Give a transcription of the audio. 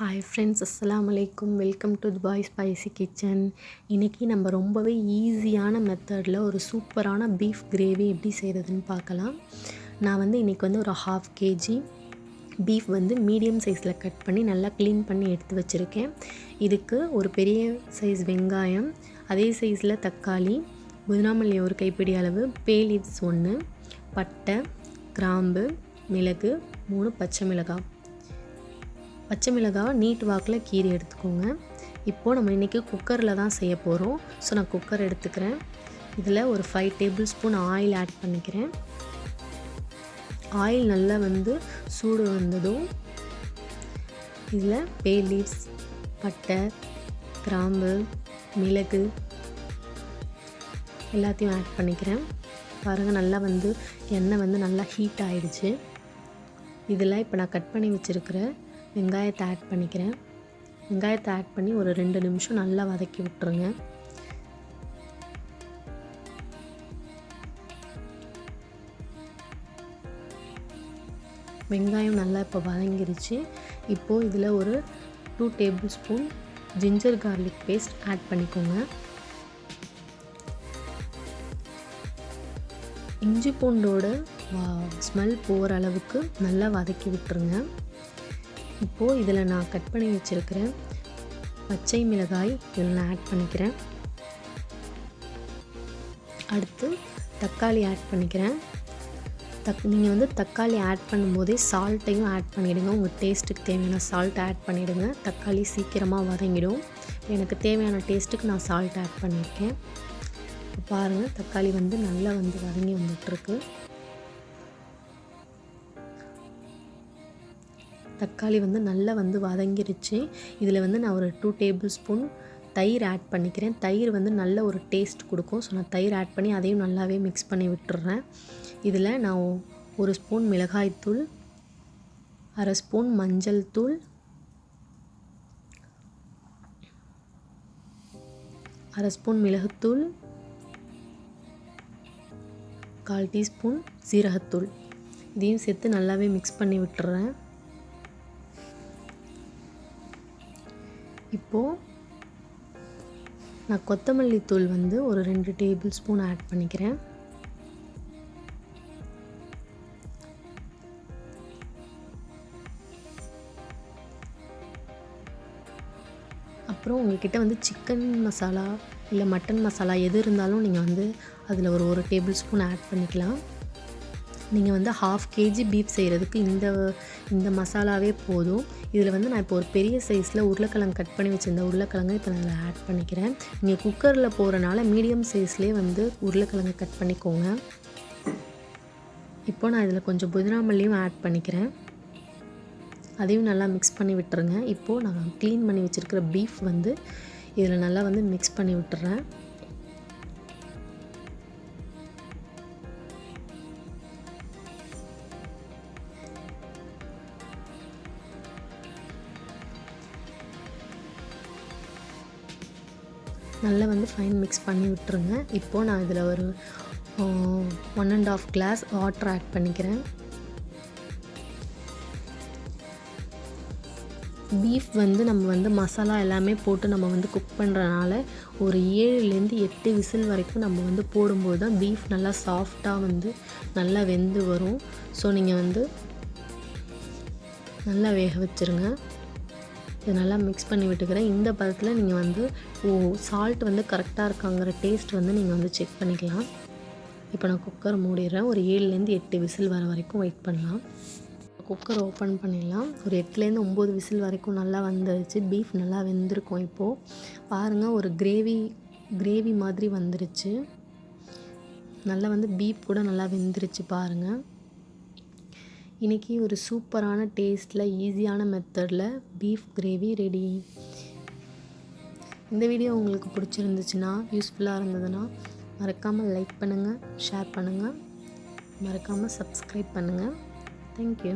Hi friends, அஸ்ஸலாமு அலைக்கும். Welcome to Dubai spicy kitchen. இன்றைக்கி நம்ம ரொம்பவே ஈஸியான மெத்தடில் ஒரு சூப்பரான பீஃப் கிரேவி எப்படி செய்கிறதுன்னு பார்க்கலாம். நான் இன்றைக்கி ஒரு 1/2 kg பீஃப் மீடியம் சைஸில் கட் பண்ணி நல்லா க்ளீன் பண்ணி எடுத்து வச்சுருக்கேன். இதுக்கு ஒரு பெரிய சைஸ் வெங்காயம், அதே சைஸில் தக்காளி, புதினாமல்லி ஒரு கைப்பிடி அளவு, பே லீவ்ஸ் 1, பட்டை, கிராம்பு, மிளகு, 3 பச்சை மிளகாய். பச்சை மிளகாய் நீட் வாக்கில் கீறி எடுத்துக்கோங்க. இப்போது நம்ம இன்றைக்கி குக்கரில் தான் செய்ய போகிறோம். ஸோ நான் குக்கர் எடுத்துக்கிறேன். இதில் ஒரு 5 டேபிள் ஸ்பூன் ஆயில் ஆட் பண்ணிக்கிறேன். ஆயில் நல்லா சூடு வந்ததும் இதில் பே லீவ்ஸ், பட்டை, கிராம்பு, மிளகு எல்லாத்தையும் ஆட் பண்ணிக்கிறேன். பாருங்கள், நல்லா எண்ணெய் நல்லா ஹீட் ஆகிடுச்சு. இதில் இப்போ நான் கட் பண்ணி வச்சுருக்கிற வெங்காயத்தை ஆட் பண்ணிக்கிறேன். வெங்காயத்தை ஆட் பண்ணி ஒரு 2 நிமிஷம் நல்லா வதக்கி விட்டுருங்க. வெங்காயம் நல்லா இப்போ வதங்கிருச்சு. இப்போது இதில் ஒரு 2 tablespoon ginger garlic paste add பண்ணிக்கோங்க. இஞ்சி பூண்டோட ஸ்மெல் போகிற அளவுக்கு நல்லா வதக்கி விட்டுருங்க. இப்போது இதில் நான் கட் பண்ணி வச்சுருக்கிற பச்சை மிளகாய் இதில் நான் ஆட் பண்ணிக்கிறேன். அடுத்து தக்காளி ஆட் பண்ணிக்கிறேன். நீங்கள் தக்காளி ஆட் பண்ணும்போதே சால்ட்டையும் ஆட் பண்ணிவிடுங்க. உங்கள் டேஸ்ட்டுக்கு தேவையான சால்ட் ஆட் பண்ணிவிடுங்க. தக்காளி சீக்கிரமாக வதங்கிடும். எனக்கு தேவையான டேஸ்ட்டுக்கு நான் சால்ட் ஆட் பண்ணியிருக்கேன். பாருங்கள், தக்காளி நல்லா வதங்கி வந்துட்டுருக்கு. தக்காளி நல்லா வதங்கிருச்சு. இதில் நான் ஒரு 2 டேபிள் ஸ்பூன் தயிர் ஆட் பண்ணிக்கிறேன். தயிர் நல்ல ஒரு டேஸ்ட் கொடுக்கும். ஸோ நான் தயிர் ஆட் பண்ணி அதையும் நல்லாவே மிக்ஸ் பண்ணி விட்டுறேன். இதில் நான் 1 ஸ்பூன் மிளகாய்த்தூள், 1/2 ஸ்பூன் மஞ்சள் தூள், 1/2 ஸ்பூன் மிளகுத்தூள், 1/4 டீஸ்பூன் சீரகத்தூள் இதையும் சேர்த்து நல்லாவே மிக்ஸ் பண்ணி விட்டுறேன். இப்போது நான் கொத்தமல்லி தூள் ஒரு 2 டேபிள் ஸ்பூன் ஆட் பண்ணிக்கிறேன். அப்புறம் உங்கள்கிட்ட சிக்கன் மசாலா இல்லை மட்டன் மசாலா எது இருந்தாலும் நீங்கள் அதில் ஒரு 1 டேபிள் ஸ்பூன் ஆட் பண்ணிக்கலாம். நீங்கள் 1/2 kg பீஃப் செய்கிறதுக்கு இந்த மசாலாவே போதும். இதில் நான் இப்போ ஒரு பெரிய சைஸில் உருளைக்கிழங்கு கட் பண்ணி வச்சுருந்த உருளைக்கிழங்கு இப்போ நான் அதில் ஆட் பண்ணிக்கிறேன். நீங்கள் குக்கரில் போகிறனால மீடியம் சைஸ்லேயே உருளைக்கிழங்கு கட் பண்ணிக்கோங்க. இப்போ நான் இதில் கொஞ்சம் புதினாமல்லியும் ஆட் பண்ணிக்கிறேன். அதையும் நல்லா மிக்ஸ் பண்ணி விட்டுருங்க. இப்போது நான் க்ளீன் பண்ணி வச்சுருக்கிற பீஃப் இதில் நல்லா மிக்ஸ் பண்ணி விட்டுறேன். நல்லா ஃபைன் மிக்ஸ் பண்ணி விட்டுருங்க. இப்போது நான் இதில் ஒரு 1.5 கிளாஸ் வாட்டர் ஆட் பண்ணிக்கிறேன். பீஃப் நம்ம மசாலா எல்லாமே போட்டு நம்ம குக் பண்ணுறனால ஒரு 7லேருந்து 8 விசில் வரைக்கும் நம்ம போடும்போது தான் பீஃப் நல்லா சாஃப்டாக நல்லா வெந்து வரும். ஸோ நீங்கள் நல்லா வேக வச்சுருங்க. இது நல்லா மிக்ஸ் பண்ணி விட்டுக்கிறேன். இந்த பதத்தில் நீங்கள் சால்ட் கரெக்டாக இருக்காங்கிற டேஸ்ட் நீங்கள் செக் பண்ணிக்கலாம். இப்போ நான் குக்கர் மூடிடுறேன். ஒரு 7லேருந்து 8 விசில் வர வரைக்கும் வெயிட் பண்ணலாம். குக்கர் ஓப்பன் பண்ணிடலாம். ஒரு 8லேருந்து 9 விசில் வரைக்கும் நல்லா வந்துருச்சு. பீஃப் நல்லா வெந்திருக்கும். இப்போது பாருங்கள், ஒரு கிரேவி மாதிரி வந்துருச்சு. நல்லா பீஃப் கூட நல்லா வெந்துருச்சு பாருங்கள். இன்றைக்கி ஒரு சூப்பரான டேஸ்ட்டில் ஈஸியான மெத்தடில் பீஃப் கிரேவி ரெடி. இந்த வீடியோ உங்களுக்கு பிடிச்சிருந்துச்சுன்னா, யூஸ்ஃபுல்லாக இருந்ததுன்னா மறக்காமல் லைக் பண்ணுங்கள், ஷேர் பண்ணுங்கள், மறக்காமல் சப்ஸ்கிரைப் பண்ணுங்கள். தேங்க்யூ.